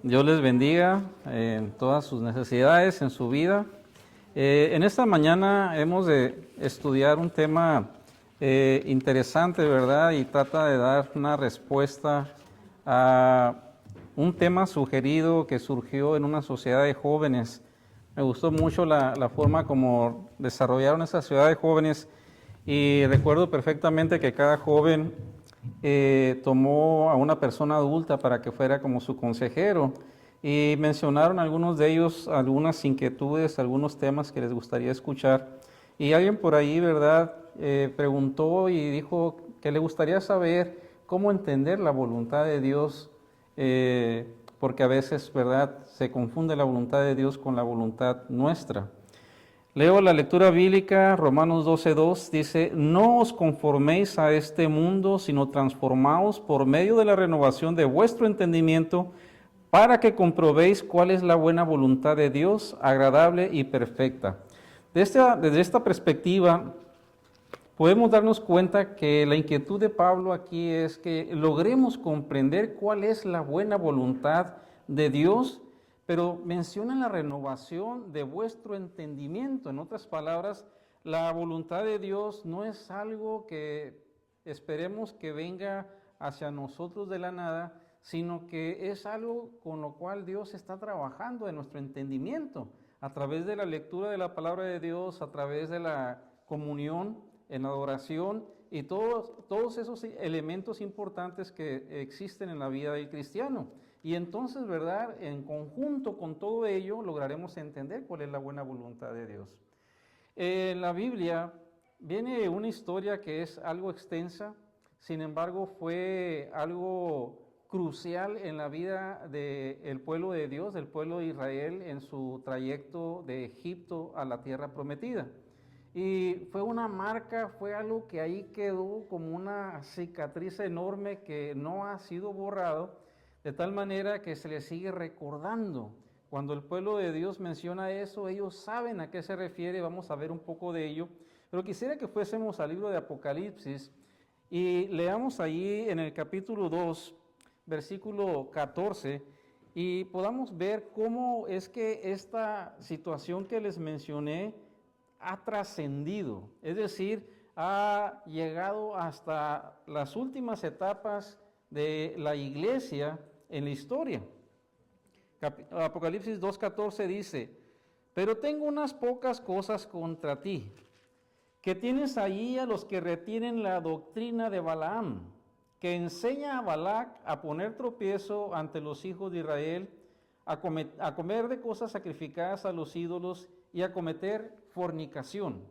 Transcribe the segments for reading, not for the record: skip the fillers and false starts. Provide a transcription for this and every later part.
Dios les bendiga en todas sus necesidades, en su vida. En esta mañana hemos de estudiar un tema interesante, ¿verdad? Y trata de dar una respuesta a un tema sugerido que surgió en una sociedad de jóvenes. Me gustó mucho la forma como desarrollaron esa sociedad de jóvenes y recuerdo perfectamente que cada joven tomó a una persona adulta para que fuera como su consejero y mencionaron algunos de ellos algunas inquietudes, algunos temas que les gustaría escuchar. Y alguien por ahí, ¿verdad?, preguntó y dijo que le gustaría saber cómo entender la voluntad de Dios, porque a veces, ¿verdad?, se confunde la voluntad de Dios con la voluntad nuestra. Leo la lectura bíblica, Romanos 12:2, dice, no os conforméis a este mundo, sino transformaos por medio de la renovación de vuestro entendimiento, para que comprobéis cuál es la buena voluntad de Dios, agradable y perfecta. Desde esta perspectiva, podemos darnos cuenta que la inquietud de Pablo aquí es que logremos comprender cuál es la buena voluntad de Dios, pero menciona la renovación de vuestro entendimiento. En otras palabras, la voluntad de Dios no es algo que esperemos que venga hacia nosotros de la nada, sino que es algo con lo cual Dios está trabajando en nuestro entendimiento, a través de la lectura de la palabra de Dios, a través de la comunión, en la adoración y todos esos elementos importantes que existen en la vida del cristiano. Y entonces, ¿verdad?, en conjunto con todo ello lograremos entender cuál es la buena voluntad de Dios. En la Biblia viene una historia que es algo extensa, sin embargo fue algo crucial en la vida del pueblo de Dios, del pueblo de Israel, en su trayecto de Egipto a la tierra prometida. Y fue una marca, fue algo que ahí quedó como una cicatriz enorme que no ha sido borrado, de tal manera que se le sigue recordando. Cuando el pueblo de Dios menciona eso, ellos saben a qué se refiere, vamos a ver un poco de ello. Pero quisiera que fuésemos al libro de Apocalipsis y leamos allí en el capítulo 2, versículo 14, y podamos ver cómo es que esta situación que les mencioné ha trascendido, es decir, ha llegado hasta las últimas etapas de la iglesia en la historia. Apocalipsis 2:14 dice, pero tengo unas pocas cosas contra ti, que tienes allí a los que retienen la doctrina de Balaam, que enseña a Balac a poner tropiezo ante los hijos de Israel, a comer de cosas sacrificadas a los ídolos y a cometer fornicación.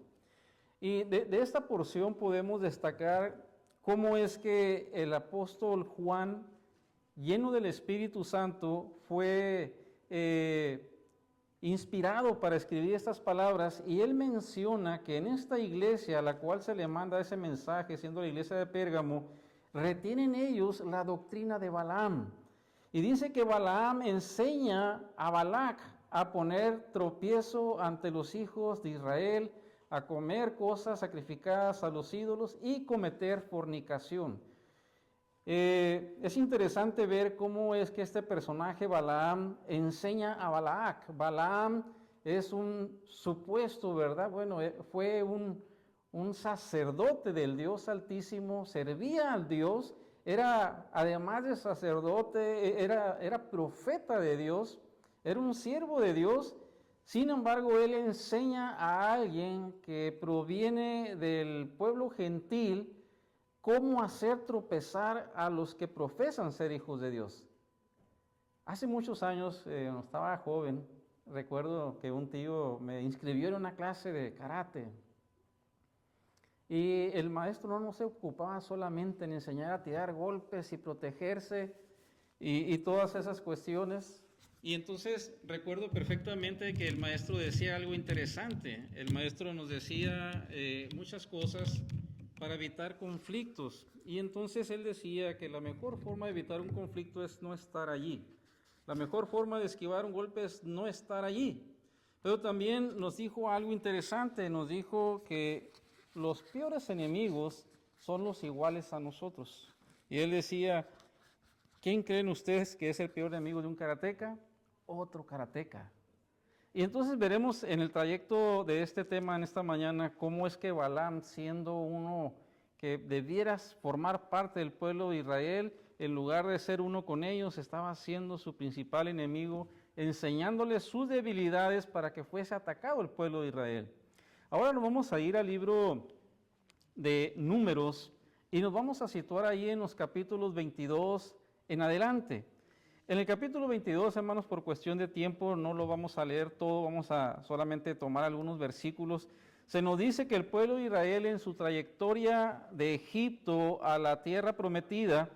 Y de esta porción podemos destacar cómo es que el apóstol Juan, lleno del Espíritu Santo, fue inspirado para escribir estas palabras, y él menciona que en esta iglesia a la cual se le manda ese mensaje, siendo la iglesia de Pérgamo, retienen ellos la doctrina de Balaam. Y dice que Balaam enseña a Balac a poner tropiezo ante los hijos de Israel, a comer cosas sacrificadas a los ídolos y cometer fornicación. Es interesante ver cómo es que este personaje Balaam enseña a Balac. Balaam es un supuesto, ¿verdad? Bueno, fue un sacerdote del Dios Altísimo, servía al Dios, era, además de sacerdote, era profeta de Dios, era un siervo de Dios. Sin embargo, él enseña a alguien que proviene del pueblo gentil cómo hacer tropezar a los que profesan ser hijos de Dios. Hace muchos años, cuando estaba joven, recuerdo que un tío me inscribió en una clase de karate. Y el maestro no se ocupaba solamente en enseñar a tirar golpes y protegerse y todas esas cuestiones. Y entonces recuerdo perfectamente que el maestro decía algo interesante. El maestro nos decía muchas cosas para evitar conflictos. Y entonces él decía que la mejor forma de evitar un conflicto es no estar allí. La mejor forma de esquivar un golpe es no estar allí. Pero también nos dijo algo interesante, nos dijo que los peores enemigos son los iguales a nosotros. Y él decía, ¿Quién creen ustedes que es el peor enemigo de un karateca? Otro karateca. Y entonces veremos en el trayecto de este tema en esta mañana cómo es que Balaam, siendo uno que debiera formar parte del pueblo de Israel, en lugar de ser uno con ellos, estaba siendo su principal enemigo, enseñándoles sus debilidades para que fuese atacado el pueblo de Israel. Ahora nos vamos a ir al libro de Números y nos vamos a situar ahí en los capítulos 22 en adelante. En el capítulo 22, hermanos, por cuestión de tiempo no lo vamos a leer todo, vamos a solamente tomar algunos versículos. Se nos dice que el pueblo de Israel en su trayectoria de Egipto a la tierra prometida,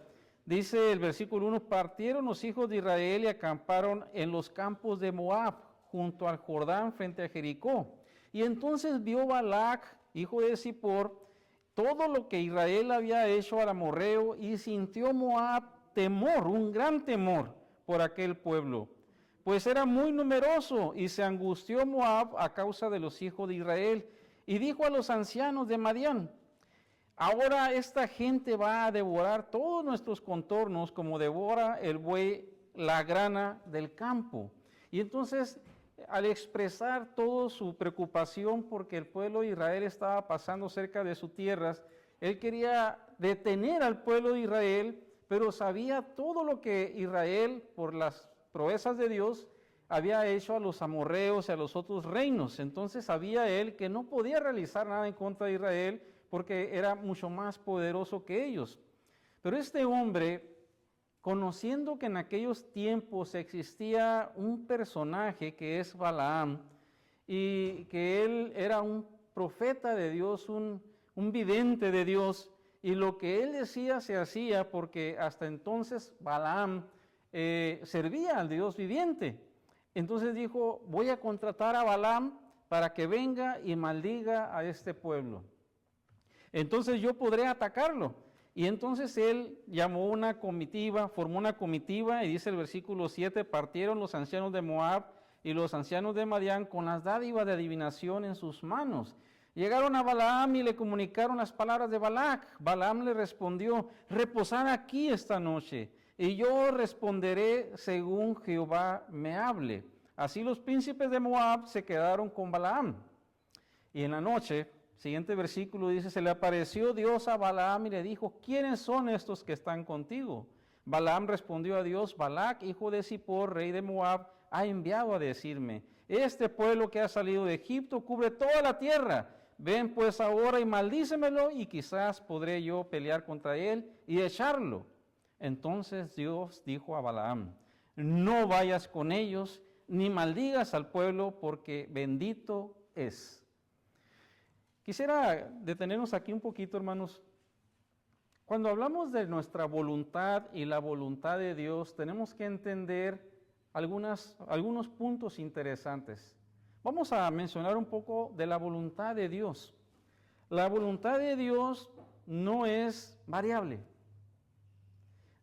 dice el versículo 1, partieron los hijos de Israel y acamparon en los campos de Moab, junto al Jordán, frente a Jericó. Y entonces vio Balac, hijo de Zippor, todo lo que Israel había hecho al amorreo, y sintió Moab temor, un gran temor por aquel pueblo, pues era muy numeroso, y se angustió Moab a causa de los hijos de Israel, y dijo a los ancianos de Madián, ahora esta gente va a devorar todos nuestros contornos como devora el buey la grana del campo. Y entonces, al expresar toda su preocupación porque el pueblo de Israel estaba pasando cerca de sus tierras, él quería detener al pueblo de Israel, pero sabía todo lo que Israel, por las proezas de Dios, había hecho a los amorreos y a los otros reinos. Entonces sabía él que no podía realizar nada en contra de Israel porque era mucho más poderoso que ellos. Pero este hombre, conociendo que en aquellos tiempos existía un personaje que es Balaam, y que él era un profeta de Dios, un vidente de Dios, y lo que él decía se hacía porque hasta entonces Balaam servía al Dios viviente. Entonces dijo, voy a contratar a Balaam para que venga y maldiga a este pueblo. Entonces yo podré atacarlo. Y entonces él llamó una comitiva, formó una comitiva, y dice el versículo 7, partieron los ancianos de Moab y los ancianos de Madián con las dádivas de adivinación en sus manos. Llegaron a Balaam y le comunicaron las palabras de Balac. Balaam le respondió, reposad aquí esta noche, y yo responderé según Jehová me hable. Así los príncipes de Moab se quedaron con Balaam. Y en la noche, siguiente versículo dice, se le apareció Dios a Balaam y le dijo, ¿quiénes son estos que están contigo? Balaam respondió a Dios, Balac, hijo de Zippor, rey de Moab, ha enviado a decirme, este pueblo que ha salido de Egipto cubre toda la tierra. Ven pues ahora y maldícemelo, y quizás podré yo pelear contra él y echarlo. Entonces Dios dijo a Balaam, no vayas con ellos, ni maldigas al pueblo, porque bendito es. Quisiera detenernos aquí un poquito, hermanos. Cuando hablamos de nuestra voluntad y la voluntad de Dios, tenemos que entender algunos puntos interesantes. Vamos a mencionar un poco de la voluntad de Dios. La voluntad de Dios no es variable,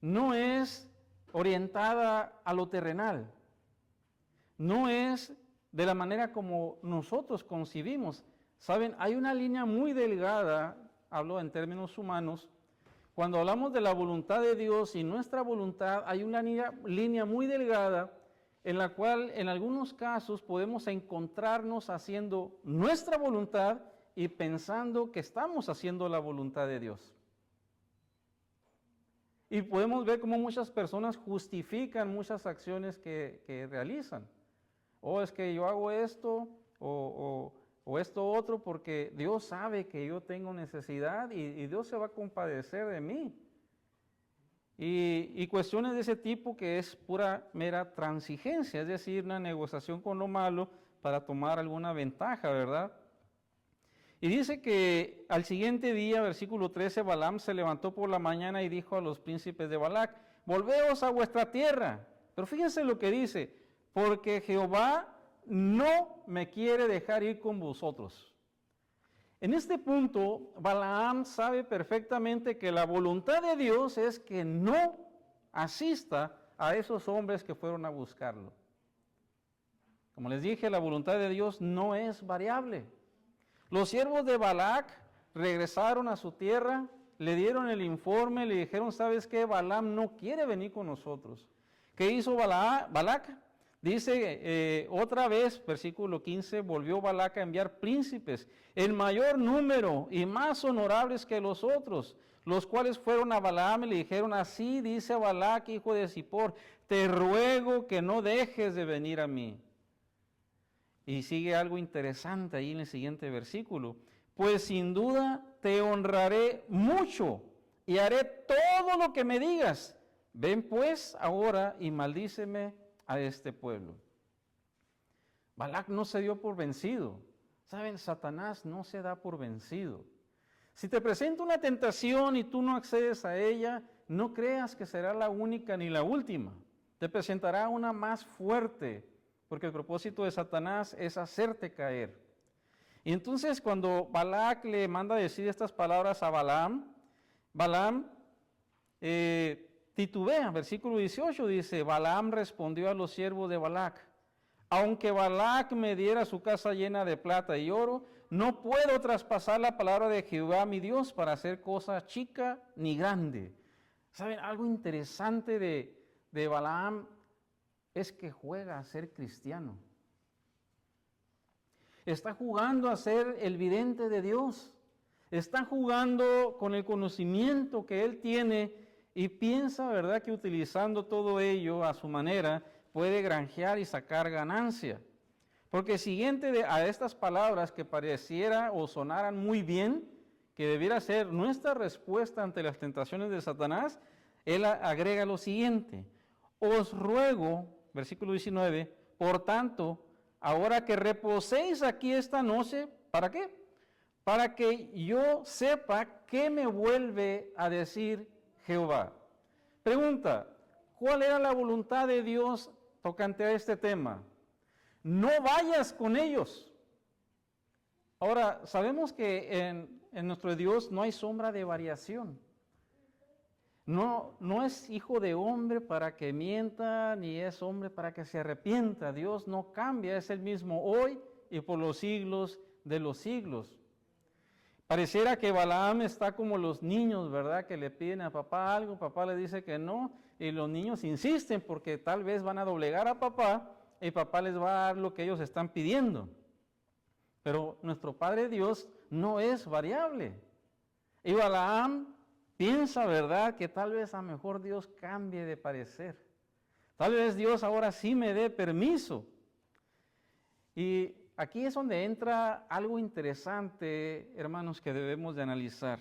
no es orientada a lo terrenal, no es de la manera como nosotros concibimos. Saben, hay una línea muy delgada, hablo en términos humanos, cuando hablamos de la voluntad de Dios y nuestra voluntad, hay una línea muy delgada en la cual en algunos casos podemos encontrarnos haciendo nuestra voluntad y pensando que estamos haciendo la voluntad de Dios. Y podemos ver cómo muchas personas justifican muchas acciones que realizan. O es que yo hago esto o esto otro porque Dios sabe que yo tengo necesidad y Dios se va a compadecer de mí. Y cuestiones de ese tipo que es pura mera transigencia, es decir, una negociación con lo malo para tomar alguna ventaja, ¿verdad? Y dice que al siguiente día, versículo 13, Balaam se levantó por la mañana y dijo a los príncipes de Balac, volveos a vuestra tierra. Pero fíjense lo que dice, porque Jehová no me quiere dejar ir con vosotros. En este punto, Balaam sabe perfectamente que la voluntad de Dios es que no asista a esos hombres que fueron a buscarlo. Como les dije, la voluntad de Dios no es variable. Los siervos de Balac regresaron a su tierra le dieron el informe, le dijeron, ¿sabes qué? Balaam no quiere venir con nosotros. ¿Qué hizo Balac? Dice otra vez, versículo 15, volvió Balac a enviar príncipes en mayor número y más honorables que los otros, los cuales fueron a Balaam y le dijeron, así dice Balac, hijo de Zippor, te ruego que no dejes de venir a mí. Y sigue algo interesante ahí en el siguiente versículo. Pues sin duda te honraré mucho y haré todo lo que me digas. Ven pues ahora y maldíceme a este pueblo. Balac no se dio por vencido. ¿Saben? Satanás no se da por vencido. Si te presenta una tentación y tú no accedes a ella, no creas que será la única ni la última. Te presentará una más fuerte, porque el propósito de Satanás es hacerte caer. Y entonces cuando Balac le manda a decir estas palabras a Balaam, titubea, versículo 18 dice, Balaam respondió a los siervos de Balac, aunque Balac me diera su casa llena de plata y oro, no puedo traspasar la palabra de Jehová mi Dios para hacer cosa chica ni grande. ¿Saben? Algo interesante de Balaam es que juega a ser cristiano. Está jugando a ser el vidente de Dios. Está jugando con el conocimiento que él tiene y piensa, ¿verdad?, que utilizando todo ello a su manera puede granjear y sacar ganancia. Porque siguiente a estas palabras que pareciera o sonaran muy bien, que debiera ser nuestra respuesta ante las tentaciones de Satanás, él agrega lo siguiente, os ruego, versículo 19, por tanto, ahora que reposéis aquí esta noche, ¿para qué? Para que yo sepa qué me vuelve a decir Jehová. Pregunta, ¿cuál era la voluntad de Dios tocante a este tema? No vayas con ellos. Ahora, sabemos que en nuestro Dios no hay sombra de variación. No es hijo de hombre para que mienta, ni es hombre para que se arrepienta. Dios no cambia, es el mismo hoy y por los siglos de los siglos. Pareciera que Balaam está como los niños, ¿verdad? Que le piden a papá algo, papá le dice que no, y los niños insisten porque tal vez van a doblegar a papá y papá les va a dar lo que ellos están pidiendo. Pero nuestro Padre Dios no es variable. Y Balaam piensa, ¿verdad?, que tal vez a lo mejor Dios cambie de parecer. Tal vez Dios ahora sí me dé permiso. Y aquí es donde entra algo interesante, hermanos, que debemos de analizar.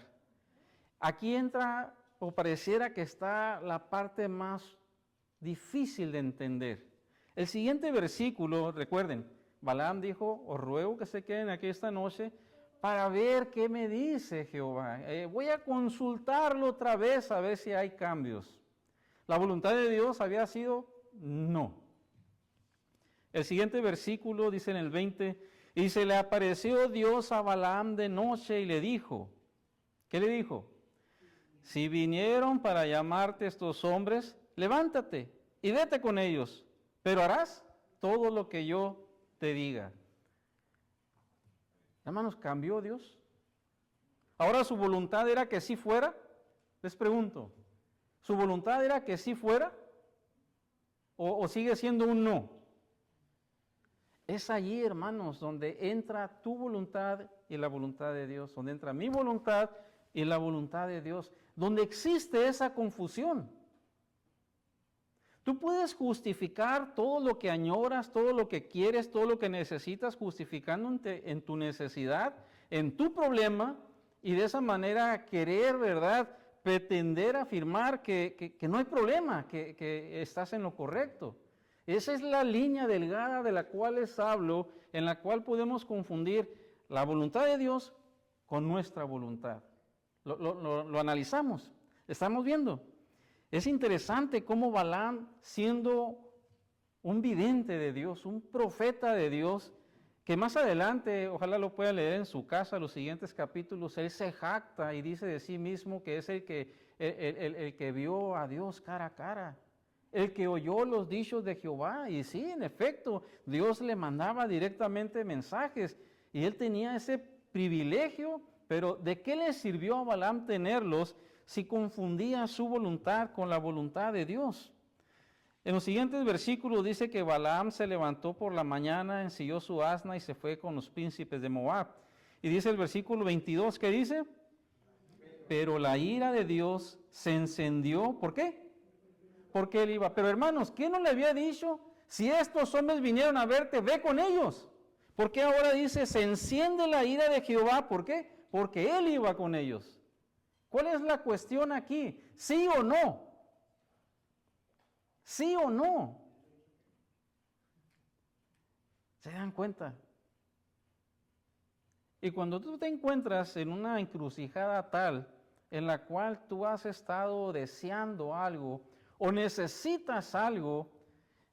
Aquí entra, o pareciera que está la parte más difícil de entender. El siguiente versículo, recuerden, Balaam dijo, os ruego que se queden aquí esta noche para ver qué me dice Jehová. Voy a consultarlo otra vez a ver si hay cambios. ¿La voluntad de Dios había sido? No. El siguiente versículo dice en el 20, y se le apareció Dios a Balaam de noche y le dijo, ¿qué le dijo? Si vinieron para llamarte estos hombres, levántate y vete con ellos, pero harás todo lo que yo te diga. Hermanos, ¿cambió Dios? Ahora su voluntad era que sí fuera. Les pregunto, ¿su voluntad era que sí fuera? ¿O sigue siendo un no? Es allí, hermanos, donde entra tu voluntad y la voluntad de Dios, donde entra mi voluntad y la voluntad de Dios, donde existe esa confusión. Tú puedes justificar todo lo que añoras, todo lo que quieres, todo lo que necesitas, justificándote en tu necesidad, en tu problema, y de esa manera querer, ¿verdad?, pretender afirmar que no hay problema, que estás en lo correcto. Esa es la línea delgada de la cual les hablo, en la cual podemos confundir la voluntad de Dios con nuestra voluntad. Lo analizamos, estamos viendo. Es interesante cómo Balaam, siendo un vidente de Dios, un profeta de Dios, que más adelante, ojalá lo pueda leer en su casa, los siguientes capítulos, él se jacta y dice de sí mismo que es el que vio a Dios cara a cara, el que oyó los dichos de Jehová. Y sí, en efecto, Dios le mandaba directamente mensajes y él tenía ese privilegio pero ¿de qué le sirvió a Balaam tenerlos si confundía su voluntad con la voluntad de Dios? En los siguientes versículos dice que Balaam se levantó por la mañana, ensilló su asna y se fue con los príncipes de Moab. Y dice el versículo 22, ¿qué dice? Pero la ira de Dios se encendió. ¿Por qué? Porque él iba. Pero hermanos, ¿quién no le había dicho? Si estos hombres vinieron a verte, ve con ellos. ¿Por qué ahora dice, se enciende la ira de Jehová? ¿Por qué? Porque él iba con ellos. ¿Cuál es la cuestión aquí? ¿Sí o no? ¿Sí o no? ¿Se dan cuenta? Y cuando tú te encuentras en una encrucijada tal en la cual tú has estado deseando algo o necesitas algo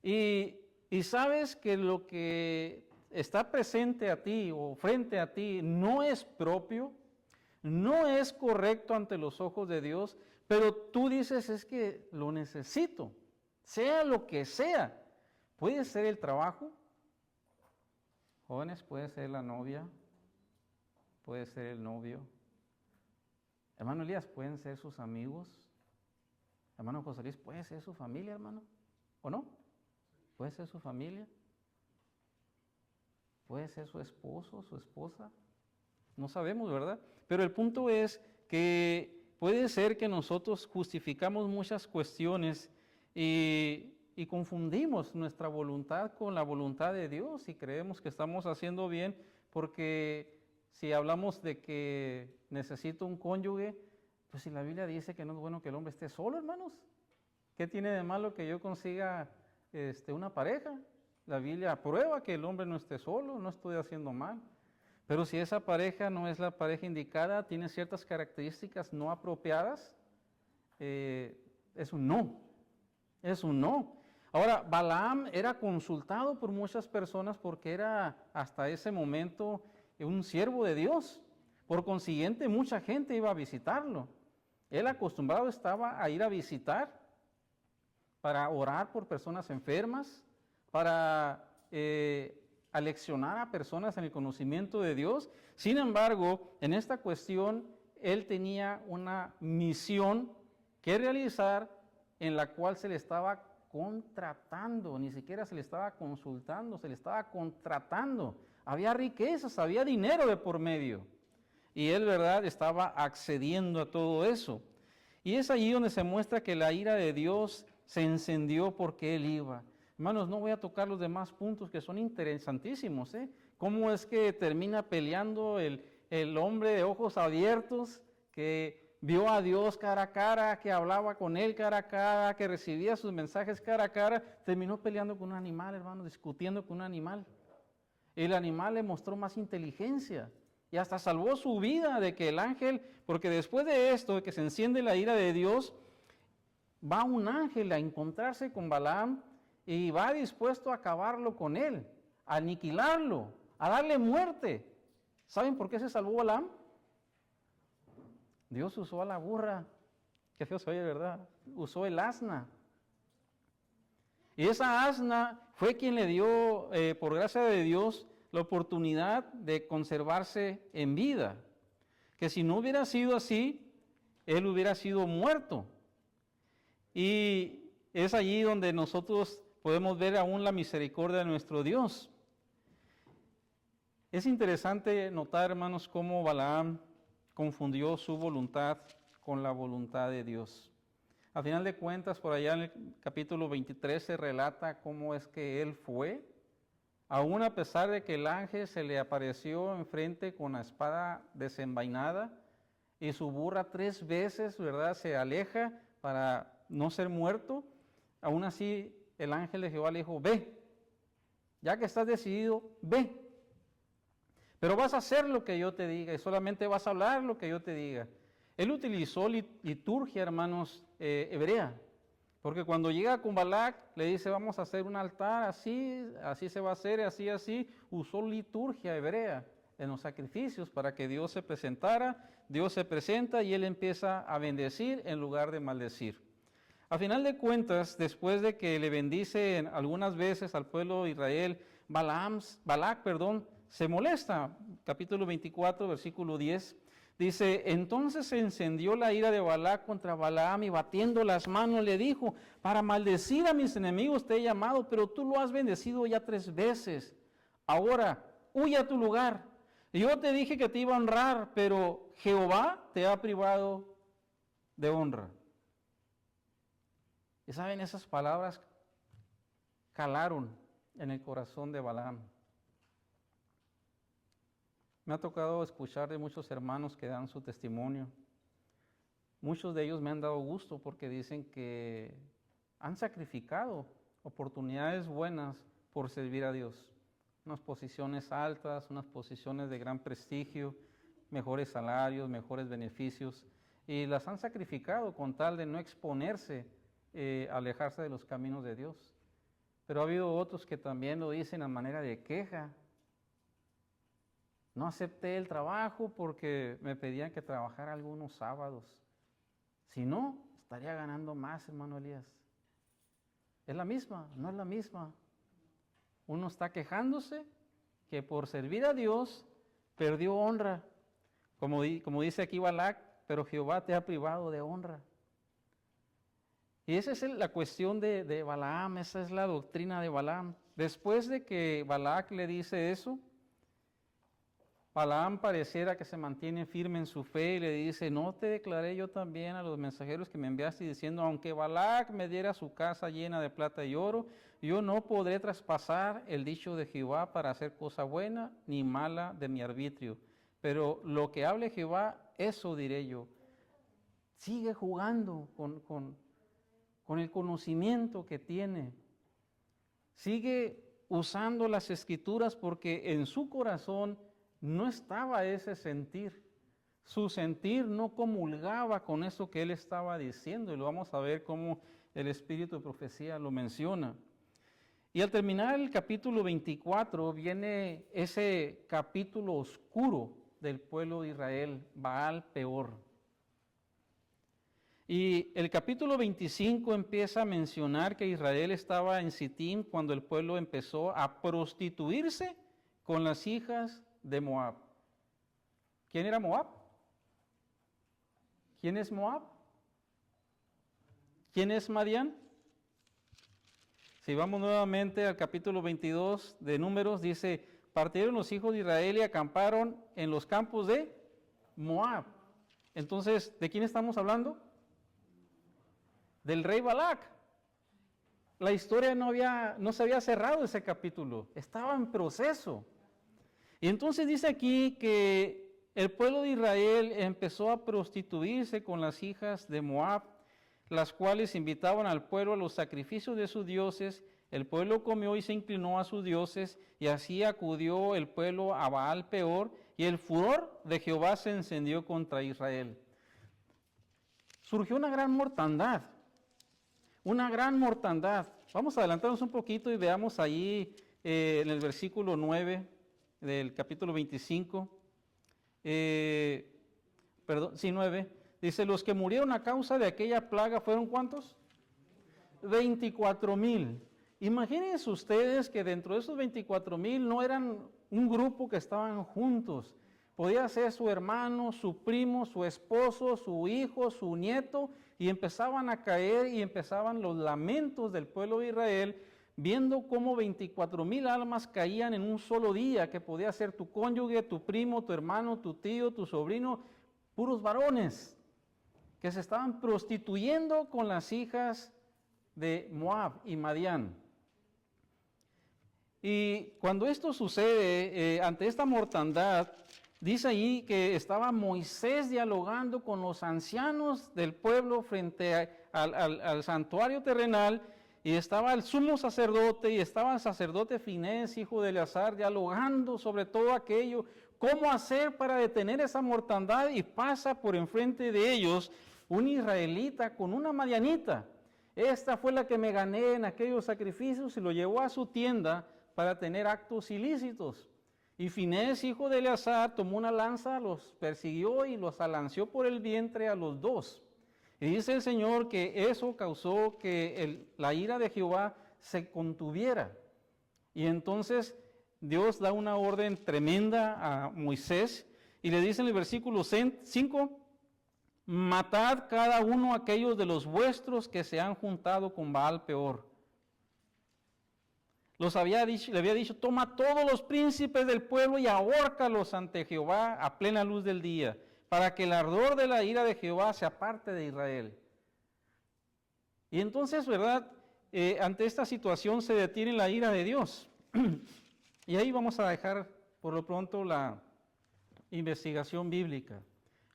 y sabes que lo que está presente a ti o frente a ti no es propio, no es correcto ante los ojos de Dios, pero tú dices es que lo necesito. Sea lo que sea, puede ser el trabajo, jóvenes, puede ser la novia, puede ser el novio. Hermano Elías, pueden ser sus amigos. Hermano José Luis, puede ser su familia, hermano, ¿o no? Puede ser su familia, puede ser su esposo, su esposa, no sabemos, ¿verdad? Pero el punto es que puede ser que nosotros justificamos muchas cuestiones y confundimos nuestra voluntad con la voluntad de Dios y creemos que estamos haciendo bien porque si hablamos de que necesito un cónyuge, pues si la Biblia dice que no es bueno que el hombre esté solo, hermanos, ¿qué tiene de malo que yo consiga una pareja? La Biblia aprueba que el hombre no esté solo, no estoy haciendo mal. Pero si esa pareja no es la pareja indicada, tiene ciertas características no apropiadas, es un no. Es un no. Ahora, Balaam era consultado por muchas personas porque era hasta ese momento un siervo de Dios. Por consiguiente, mucha gente iba a visitarlo. Él acostumbrado estaba a ir a visitar para orar por personas enfermas, para aleccionar a personas en el conocimiento de Dios. Sin embargo, en esta cuestión, él tenía una misión que realizar en la cual se le estaba contratando, ni siquiera se le estaba consultando, se le estaba contratando. Había riquezas, había dinero de por medio. Y él, ¿verdad?, estaba accediendo a todo eso. Y es allí donde se muestra que la ira de Dios se encendió porque él iba. Hermanos, no voy a tocar los demás puntos que son interesantísimos, ¿eh? Cómo es que termina peleando el hombre de ojos abiertos que vio a Dios cara a cara, que hablaba con él cara a cara, que recibía sus mensajes cara a cara, terminó peleando con un animal, hermano, discutiendo con un animal. El animal le mostró más inteligencia y hasta salvó su vida de que el ángel, porque después de esto, de que se enciende la ira de Dios, va un ángel a encontrarse con Balaam y va dispuesto a acabarlo con él, a aniquilarlo, a darle muerte. ¿Saben por qué se salvó Balaam? Dios usó a la burra, qué feo se oye, ¿verdad? Usó el asna. Y esa asna fue quien le dio, por gracia de Dios, la oportunidad de conservarse en vida. Que si no hubiera sido así, él hubiera sido muerto. Y es allí donde nosotros podemos ver aún la misericordia de nuestro Dios. Es interesante notar, hermanos, cómo Balaam confundió su voluntad con la voluntad de Dios. A final de cuentas, por allá en el capítulo 23 se relata cómo es que él fue, aún a pesar de que el ángel se le apareció enfrente con la espada desenvainada y su burra 3 veces, ¿verdad?, se aleja para no ser muerto. Aún así, el ángel de Jehová le dijo, ve, ya que estás decidido, ve. Pero vas a hacer lo que yo te diga y solamente vas a hablar lo que yo te diga. Él utilizó liturgia, hermanos, hebrea. Porque cuando llega con Balac, le dice, vamos a hacer un altar, así se va a hacer, así. Usó liturgia hebrea en los sacrificios para que Dios se presentara. Dios se presenta y él empieza a bendecir en lugar de maldecir. A final de cuentas, después de que le bendice algunas veces al pueblo de Israel, Balac, se molesta. Capítulo 24, versículo 10. Dice, entonces se encendió la ira de Balac contra Balaam y batiendo las manos le dijo, para maldecir a mis enemigos te he llamado, pero tú lo has bendecido ya 3 veces. Ahora, huye a tu lugar. Yo te dije que te iba a honrar, pero Jehová te ha privado de honra. Y saben, esas palabras calaron en el corazón de Balaam. Me ha tocado escuchar de muchos hermanos que dan su testimonio. Muchos de ellos me han dado gusto porque dicen que han sacrificado oportunidades buenas por servir a Dios. Unas posiciones altas, unas posiciones de gran prestigio, mejores salarios, mejores beneficios, y las han sacrificado con tal de no exponerse, alejarse de los caminos de Dios. Pero ha habido otros que también lo dicen a manera de queja. No acepté el trabajo porque me pedían que trabajara algunos sábados. Si no, estaría ganando más, hermano Elías. ¿Es la misma? No es la misma. Uno está quejándose que por servir a Dios perdió honra. Como dice aquí Balac, pero Jehová te ha privado de honra. Y esa es la cuestión de Balaam, esa es la doctrina de Balaam. Después de que Balac le dice eso, Balaam pareciera que se mantiene firme en su fe y le dice, no te declaré yo también a los mensajeros que me enviaste diciendo, aunque Balac me diera su casa llena de plata y oro, yo no podré traspasar el dicho de Jehová para hacer cosa buena ni mala de mi arbitrio. Pero lo que hable Jehová, eso diré yo. Sigue jugando con el conocimiento que tiene. Sigue usando las escrituras porque en su corazón no estaba ese sentir. Su sentir no comulgaba con eso que él estaba diciendo, y lo vamos a ver cómo el espíritu de profecía lo menciona. Y al terminar el capítulo 24 viene ese capítulo oscuro del pueblo de Israel, Baal Peor. Y el capítulo 25 empieza a mencionar que Israel estaba en Sittim cuando el pueblo empezó a prostituirse con las hijas de Moab. ¿Quién era Moab? ¿Quién es Moab? ¿Quién es Madián? Si vamos nuevamente al capítulo 22 de Números, dice, partieron los hijos de Israel y acamparon en los campos de Moab. Entonces, ¿de quién estamos hablando? Del rey Balac. La historia no se había cerrado ese capítulo, estaba en proceso. Y entonces dice aquí que el pueblo de Israel empezó a prostituirse con las hijas de Moab, las cuales invitaban al pueblo a los sacrificios de sus dioses. El pueblo comió y se inclinó a sus dioses, y así acudió el pueblo a Baal Peor, y el furor de Jehová se encendió contra Israel. Surgió una gran mortandad. Una gran mortandad. Vamos a adelantarnos un poquito y veamos allí en el versículo 9 del capítulo 25. 9. Dice, los que murieron a causa de aquella plaga fueron ¿cuántos? 24,000. Imagínense ustedes que dentro de esos 24,000 no eran un grupo que estaban juntos. Podía ser su hermano, su primo, su esposo, su hijo, su nieto, y empezaban a caer y empezaban los lamentos del pueblo de Israel, viendo cómo 24,000 almas caían en un solo día, que podía ser tu cónyuge, tu primo, tu hermano, tu tío, tu sobrino, puros varones, que se estaban prostituyendo con las hijas de Moab y Madián. Y cuando esto sucede, ante esta mortandad, dice ahí que estaba Moisés dialogando con los ancianos del pueblo frente al santuario terrenal, y estaba el sumo sacerdote y estaba el sacerdote Finés, hijo de Eleazar, dialogando sobre todo aquello, cómo hacer para detener esa mortandad, y pasa por enfrente de ellos un israelita con una madianita. Esta fue la que me gané en aquellos sacrificios, y lo llevó a su tienda para tener actos ilícitos. Y Finés, hijo de Eleazar, tomó una lanza, los persiguió y los alanceó por el vientre a los dos. Y dice el Señor que eso causó que la ira de Jehová se contuviera. Y entonces Dios da una orden tremenda a Moisés, Y le dice en el versículo 5, matad cada uno aquellos de los vuestros que se han juntado con Baal Peor. Le había dicho, toma todos los príncipes del pueblo y ahórcalos ante Jehová a plena luz del día, para que el ardor de la ira de Jehová se aparte de Israel. Y entonces, ¿verdad? Ante esta situación se detiene la ira de Dios. Y ahí vamos a dejar por lo pronto la investigación bíblica.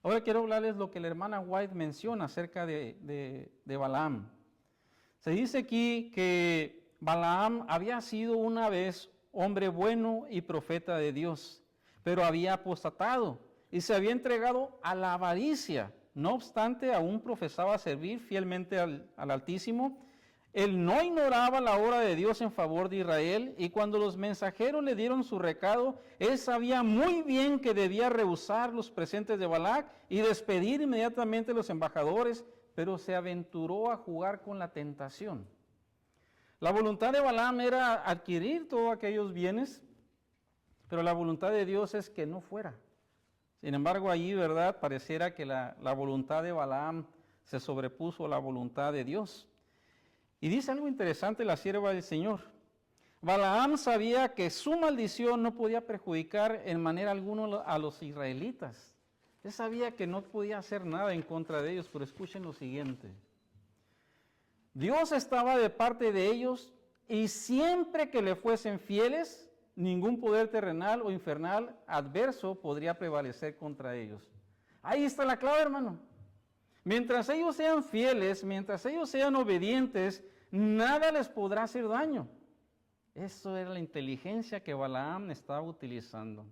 Ahora quiero hablarles lo que la hermana White menciona acerca de Balaam. Se dice aquí que Balaam había sido una vez hombre bueno y profeta de Dios, pero había apostatado y se había entregado a la avaricia. No obstante, aún profesaba servir fielmente al Altísimo. Él no ignoraba la obra de Dios en favor de Israel, y cuando los mensajeros le dieron su recado, él sabía muy bien que debía rehusar los presentes de Balac y despedir inmediatamente a los embajadores, pero se aventuró a jugar con la tentación. La voluntad de Balaam era adquirir todos aquellos bienes, pero la voluntad de Dios es que no fuera. Sin embargo, allí, ¿verdad? Pareciera que la voluntad de Balaam se sobrepuso a la voluntad de Dios. Y dice algo interesante la sierva del Señor. Balaam sabía que su maldición no podía perjudicar en manera alguna a los israelitas. Él sabía que no podía hacer nada en contra de ellos, pero escuchen lo siguiente. Dios estaba de parte de ellos y siempre que le fuesen fieles, ningún poder terrenal o infernal adverso podría prevalecer contra ellos. Ahí está la clave, hermano. Mientras ellos sean fieles, mientras ellos sean obedientes, nada les podrá hacer daño. Eso era la inteligencia que Balaam estaba utilizando.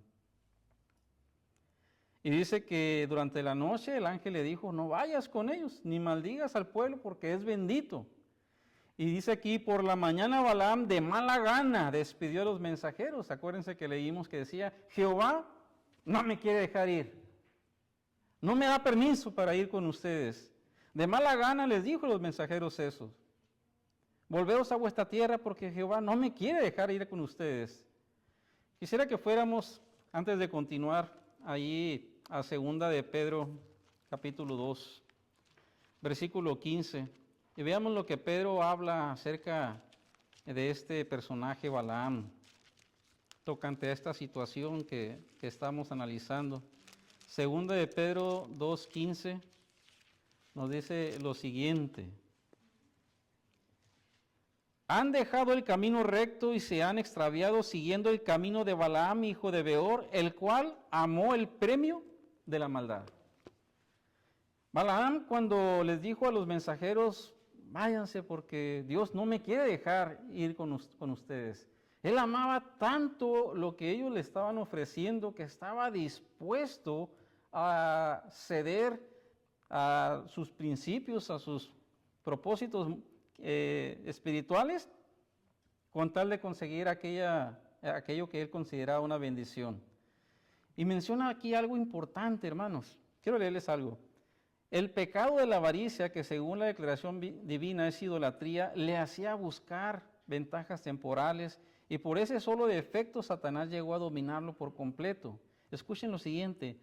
Y dice que durante la noche el ángel le dijo, no vayas con ellos, ni maldigas al pueblo porque es bendito. Y dice aquí, por la mañana Balaam de mala gana despidió a los mensajeros. Acuérdense que leímos que decía, Jehová no me quiere dejar ir. No me da permiso para ir con ustedes. De mala gana les dijo a los mensajeros esos. Volveos a vuestra tierra porque Jehová no me quiere dejar ir con ustedes. Quisiera que fuéramos, antes de continuar, allí a 2 de Pedro, capítulo 2, versículo 15. Y veamos lo que Pedro habla acerca de este personaje Balaam, tocante a esta situación que estamos analizando. 2 de Pedro 2:15 nos dice lo siguiente. Han dejado el camino recto y se han extraviado siguiendo el camino de Balaam, hijo de Beor, el cual amó el premio de la maldad. Balaam, cuando les dijo a los mensajeros, váyanse porque Dios no me quiere dejar ir con ustedes. Él amaba tanto lo que ellos le estaban ofreciendo que estaba dispuesto a ceder a sus principios, a sus propósitos espirituales, con tal de conseguir aquello que él consideraba una bendición. Y menciona aquí algo importante, hermanos. Quiero leerles algo. El pecado de la avaricia, que según la declaración divina es idolatría, le hacía buscar ventajas temporales y por ese solo defecto Satanás llegó a dominarlo por completo. Escuchen lo siguiente,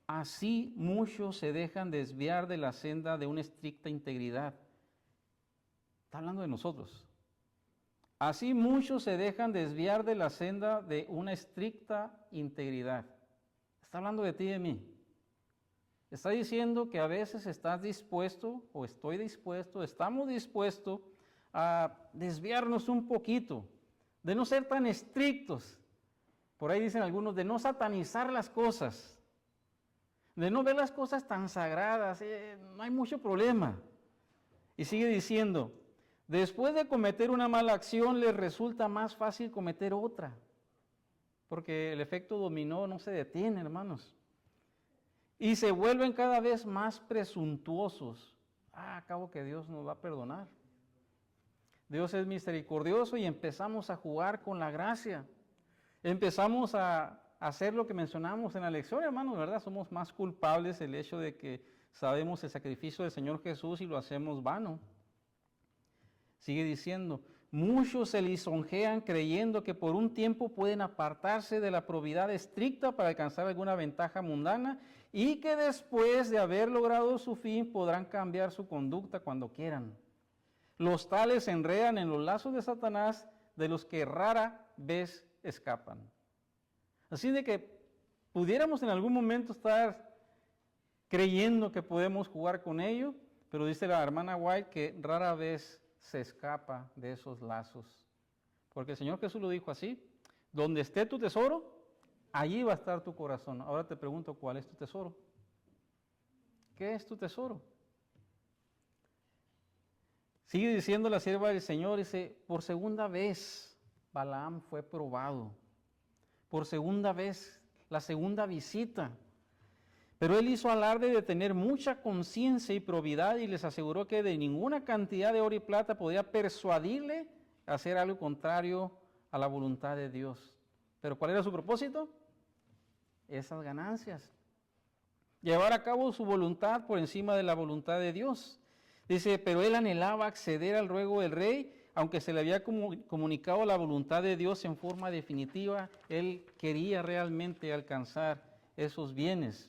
así muchos se dejan desviar de la senda de una estricta integridad. Está hablando de nosotros. Así muchos se dejan desviar de la senda de una estricta integridad. Está hablando de ti y de mí. Está diciendo que a veces estás dispuesto, o estoy dispuesto, estamos dispuestos a desviarnos un poquito, de no ser tan estrictos. Por ahí dicen algunos, de no satanizar las cosas, de no ver las cosas tan sagradas, no hay mucho problema. Y sigue diciendo, después de cometer una mala acción, les resulta más fácil cometer otra, porque el efecto dominó no se detiene, hermanos. Y se vuelven cada vez más presuntuosos. Acabo que Dios nos va a perdonar. Dios es misericordioso y empezamos a jugar con la gracia. Empezamos a hacer lo que mencionamos en la lección, hermanos, ¿verdad? Somos más culpables del hecho de que sabemos el sacrificio del Señor Jesús y lo hacemos vano. Sigue diciendo, Muchos se lisonjean creyendo que por un tiempo pueden apartarse de la probidad estricta para alcanzar alguna ventaja mundana y que después de haber logrado su fin podrán cambiar su conducta cuando quieran. Los tales se enredan en los lazos de Satanás, de los que rara vez escapan. Así de que pudiéramos en algún momento estar creyendo que podemos jugar con ello, pero dice la hermana White que rara vez se escapa de esos lazos. Porque el Señor Jesús lo dijo así: donde esté tu tesoro, allí va a estar tu corazón. Ahora te pregunto, ¿cuál es tu tesoro? ¿Qué es tu tesoro? Sigue diciendo la sierva del Señor, dice, por segunda vez Balaam fue probado. Por segunda vez, la segunda visita. Pero él hizo alarde de tener mucha conciencia y probidad y les aseguró que de ninguna cantidad de oro y plata podía persuadirle a hacer algo contrario a la voluntad de Dios. ¿Pero cuál era su propósito? Esas ganancias. Llevar a cabo su voluntad por encima de la voluntad de Dios. Dice, pero él anhelaba acceder al ruego del rey, aunque se le había comunicado la voluntad de Dios en forma definitiva, él quería realmente alcanzar esos bienes.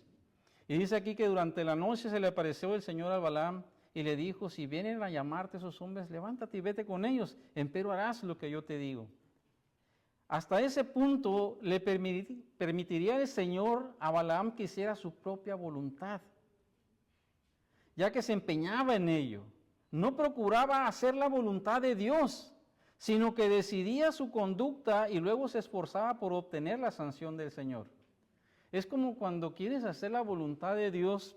Y dice aquí que durante la noche se le apareció el Señor a Balaam y le dijo, si vienen a llamarte esos hombres, levántate y vete con ellos, empero harás lo que yo te digo. Hasta ese punto le permitiría el Señor a Balaam que hiciera su propia voluntad, ya que se empeñaba en ello. No procuraba hacer la voluntad de Dios, sino que decidía su conducta y luego se esforzaba por obtener la sanción del Señor. Es como cuando quieres hacer la voluntad de Dios,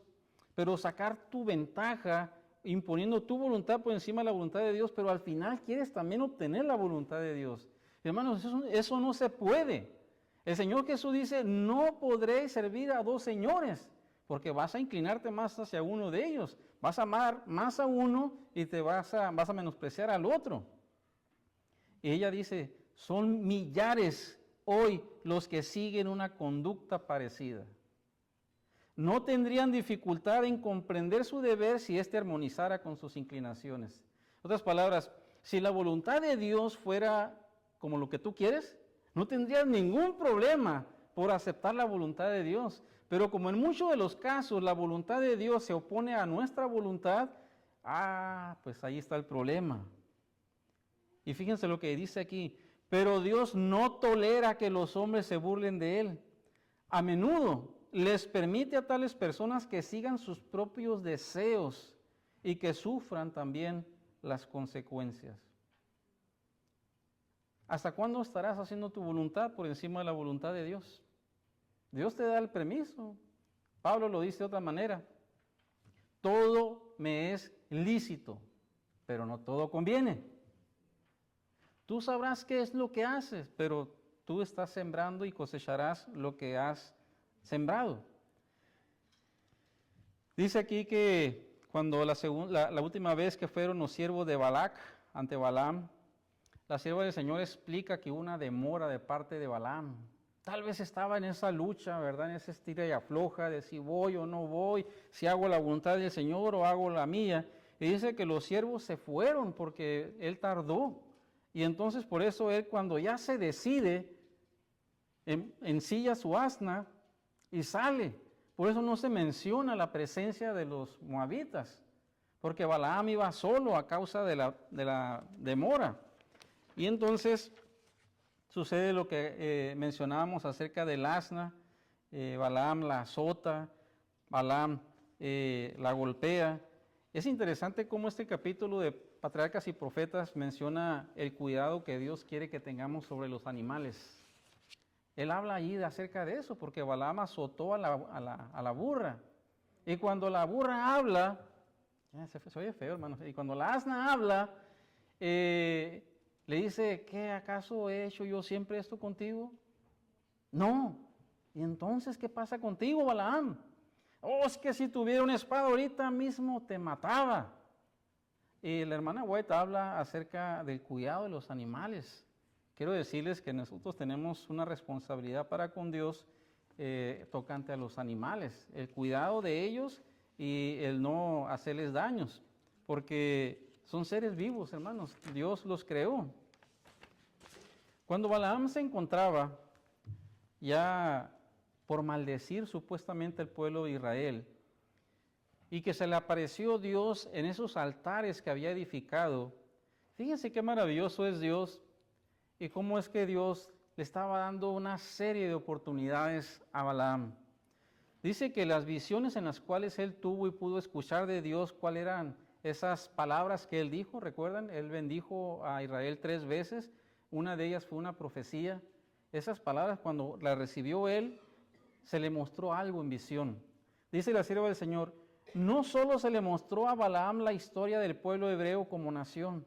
pero sacar tu ventaja, imponiendo tu voluntad por encima de la voluntad de Dios, pero al final quieres también obtener la voluntad de Dios. Hermanos, eso no se puede. El Señor Jesús dice, no podréis servir a dos señores, porque vas a inclinarte más hacia uno de ellos. Vas a amar más a uno y te vas a menospreciar al otro. Y ella dice, son millares hoy los que siguen una conducta parecida. No tendrían dificultad en comprender su deber si éste armonizara con sus inclinaciones. En otras palabras, si la voluntad de Dios fuera como lo que tú quieres, no tendrías ningún problema por aceptar la voluntad de Dios. Pero como en muchos de los casos la voluntad de Dios se opone a nuestra voluntad, pues ahí está el problema. Y fíjense lo que dice aquí, pero Dios no tolera que los hombres se burlen de Él. A menudo les permite a tales personas que sigan sus propios deseos y que sufran también las consecuencias. ¿Hasta cuándo estarás haciendo tu voluntad por encima de la voluntad de Dios? Dios te da el permiso. Pablo lo dice de otra manera. Todo me es lícito, pero no todo conviene. Tú sabrás qué es lo que haces, pero tú estás sembrando y cosecharás lo que has sembrado. Dice aquí que cuando la última vez que fueron los siervos de Balac ante Balaam, la sierva del Señor explica que hubo una demora de parte de Balaam. Tal vez estaba en esa lucha, ¿verdad? En esa estira y afloja de si voy o no voy, si hago la voluntad del Señor o hago la mía. Y dice que los siervos se fueron porque él tardó. Y entonces por eso él cuando ya se decide, ensilla su asna y sale. Por eso no se menciona la presencia de los moabitas, porque Balaam iba solo a causa de la demora. Y entonces sucede lo que mencionábamos acerca del asna. Balaam la azota, Balaam la golpea. Es interesante cómo este capítulo de Patriarcas y Profetas menciona el cuidado que Dios quiere que tengamos sobre los animales. Él habla allí acerca de eso, porque Balaam azotó a la burra. Y cuando la burra habla, se oye feo, hermanos, y cuando la asna habla, le dice, ¿qué acaso he hecho yo siempre esto contigo? No. ¿Y entonces qué pasa contigo, Balaam? Oh, es que si tuviera una espada ahorita mismo te mataba. Y la hermana White habla acerca del cuidado de los animales. Quiero decirles que nosotros tenemos una responsabilidad para con Dios tocante a los animales, el cuidado de ellos y el no hacerles daños, porque son seres vivos, hermanos. Dios los creó. Cuando Balaam se encontraba ya por maldecir supuestamente al pueblo de Israel, y que se le apareció Dios en esos altares que había edificado, fíjense qué maravilloso es Dios y cómo es que Dios le estaba dando una serie de oportunidades a Balaam. Dice que las visiones en las cuales él tuvo y pudo escuchar de Dios, ¿cuáles eran esas palabras que él dijo? ¿Recuerdan? Él bendijo a Israel 3 veces, una de ellas fue una profecía. Esas palabras, cuando las recibió él, se le mostró algo en visión. Dice la sierva del Señor, no solo se le mostró a Balaam la historia del pueblo hebreo como nación,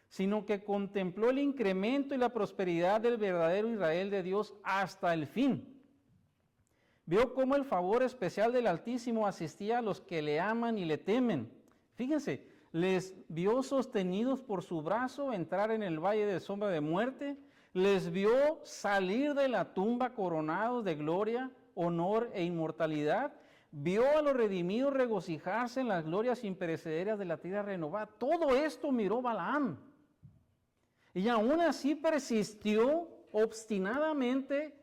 sino que contempló el incremento y la prosperidad del verdadero Israel de Dios hasta el fin. Vio cómo el favor especial del Altísimo asistía a los que le aman y le temen. Fíjense, les vio sostenidos por su brazo entrar en el valle de sombra de muerte, les vio salir de la tumba coronados de gloria, honor e inmortalidad, vio a los redimidos regocijarse en las glorias imperecederas de la tierra renovada. Todo esto miró Balaam. Y aún así persistió obstinadamente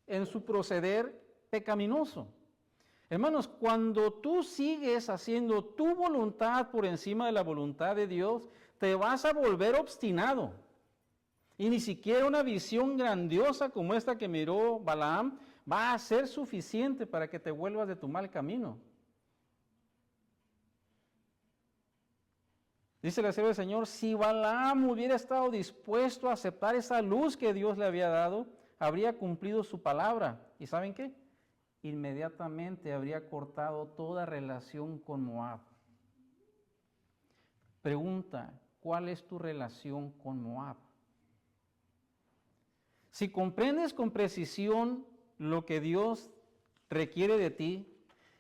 en su proceder pecaminoso. Hermanos, cuando tú sigues haciendo tu voluntad por encima de la voluntad de Dios, te vas a volver obstinado. Y ni siquiera una visión grandiosa como esta que miró Balaam va a ser suficiente para que te vuelvas de tu mal camino. Dice la sierva del Señor, si Balaam hubiera estado dispuesto a aceptar esa luz que Dios le había dado, habría cumplido su palabra. ¿Y saben qué? Inmediatamente habría cortado toda relación con Moab. Pregunta, ¿cuál es tu relación con Moab? Si comprendes con precisión lo que Dios requiere de ti,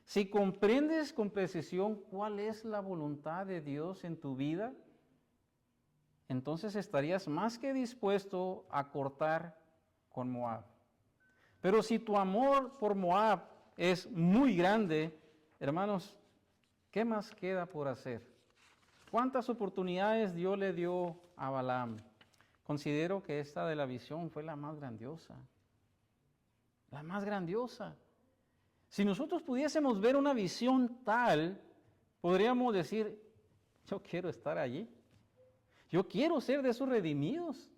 si comprendes con precisión cuál es la voluntad de Dios en tu vida, entonces estarías más que dispuesto a cortar con Moab. Pero si tu amor por Moab es muy grande, hermanos, ¿qué más queda por hacer? ¿Cuántas oportunidades Dios le dio a Balaam? Considero que esta de la visión fue la más grandiosa. La más grandiosa. Si nosotros pudiésemos ver una visión tal, podríamos decir, yo quiero estar allí. Yo quiero ser de esos redimidos.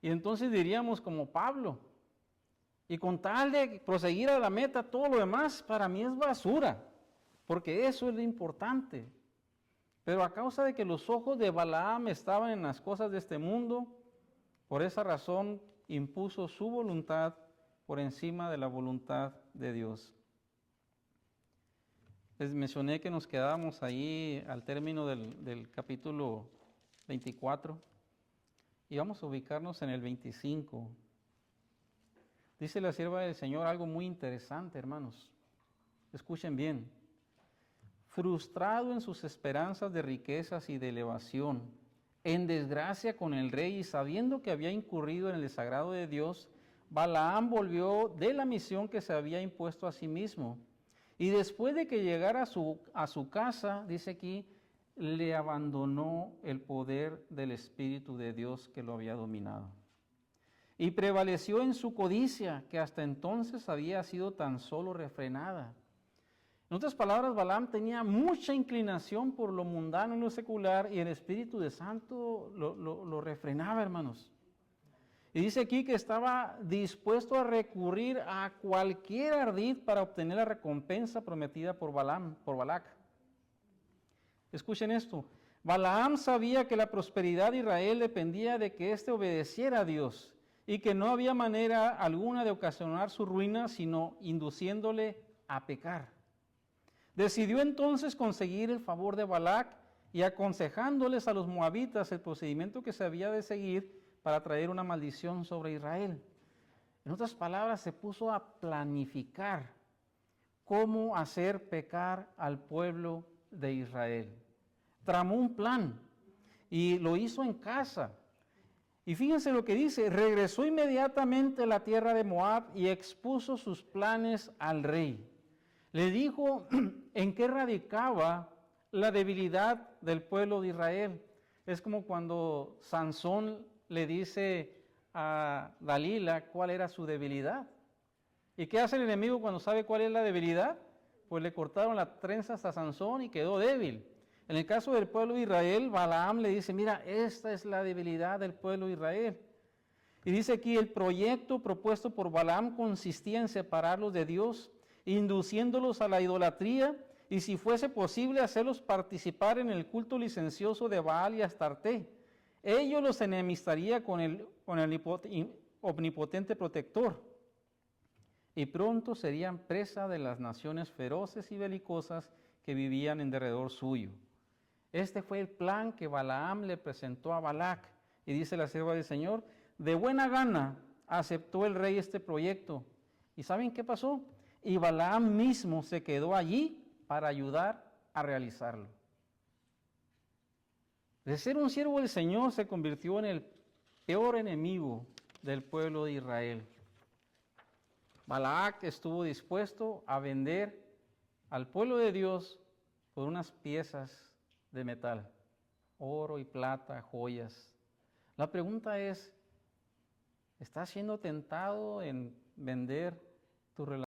Y entonces diríamos como Pablo, y con tal de proseguir a la meta, todo lo demás para mí es basura, porque eso es lo importante. Pero a causa de que los ojos de Balaam estaban en las cosas de este mundo, por esa razón impuso su voluntad por encima de la voluntad de Dios. Les mencioné que nos quedábamos ahí al término del capítulo 24 y vamos a ubicarnos en el 25. Dice la sierva del Señor algo muy interesante, hermanos. Escuchen bien. Frustrado en sus esperanzas de riquezas y de elevación, en desgracia con el rey y sabiendo que había incurrido en el desagrado de Dios, Balaam volvió de la misión que se había impuesto a sí mismo. Y después de que llegara a su casa, dice aquí, le abandonó el poder del Espíritu de Dios que lo había dominado. Y prevaleció en su codicia, que hasta entonces había sido tan solo refrenada. En otras palabras, Balaam tenía mucha inclinación por lo mundano y lo secular, y el Espíritu de Santo lo refrenaba, hermanos. Y dice aquí que estaba dispuesto a recurrir a cualquier ardid para obtener la recompensa prometida por Balac. Escuchen esto. Balaam sabía que la prosperidad de Israel dependía de que éste obedeciera a Dios y que no había manera alguna de ocasionar su ruina, sino induciéndole a pecar. Decidió entonces conseguir el favor de Balac y aconsejándoles a los moabitas el procedimiento que se había de seguir para traer una maldición sobre Israel. En otras palabras, se puso a planificar cómo hacer pecar al pueblo de Israel. Tramó un plan y lo hizo en casa. Y fíjense lo que dice, regresó inmediatamente a la tierra de Moab y expuso sus planes al rey. Le dijo en qué radicaba la debilidad del pueblo de Israel. Es como cuando Sansón le dice a Dalila cuál era su debilidad. ¿Y qué hace el enemigo cuando sabe cuál es la debilidad? Pues le cortaron las trenzas a Sansón y quedó débil. En el caso del pueblo de Israel, Balaam le dice, mira, esta es la debilidad del pueblo de Israel. Y dice aquí, el proyecto propuesto por Balaam consistía en separarlos de Dios, induciéndolos a la idolatría, y si fuese posible hacerlos participar en el culto licencioso de Baal y Astarté. Ello los enemistaría con el omnipotente protector, y pronto serían presa de las naciones feroces y belicosas que vivían en derredor suyo. Este fue el plan que Balaam le presentó a Balac, y dice la sierva del Señor, de buena gana aceptó el rey este proyecto. ¿Y saben qué pasó? Y Balaam mismo se quedó allí para ayudar a realizarlo. De ser un siervo del Señor se convirtió en el peor enemigo del pueblo de Israel. Balac estuvo dispuesto a vender al pueblo de Dios por unas piezas de metal, oro y plata, joyas. La pregunta es, ¿estás siendo tentado en vender tu relación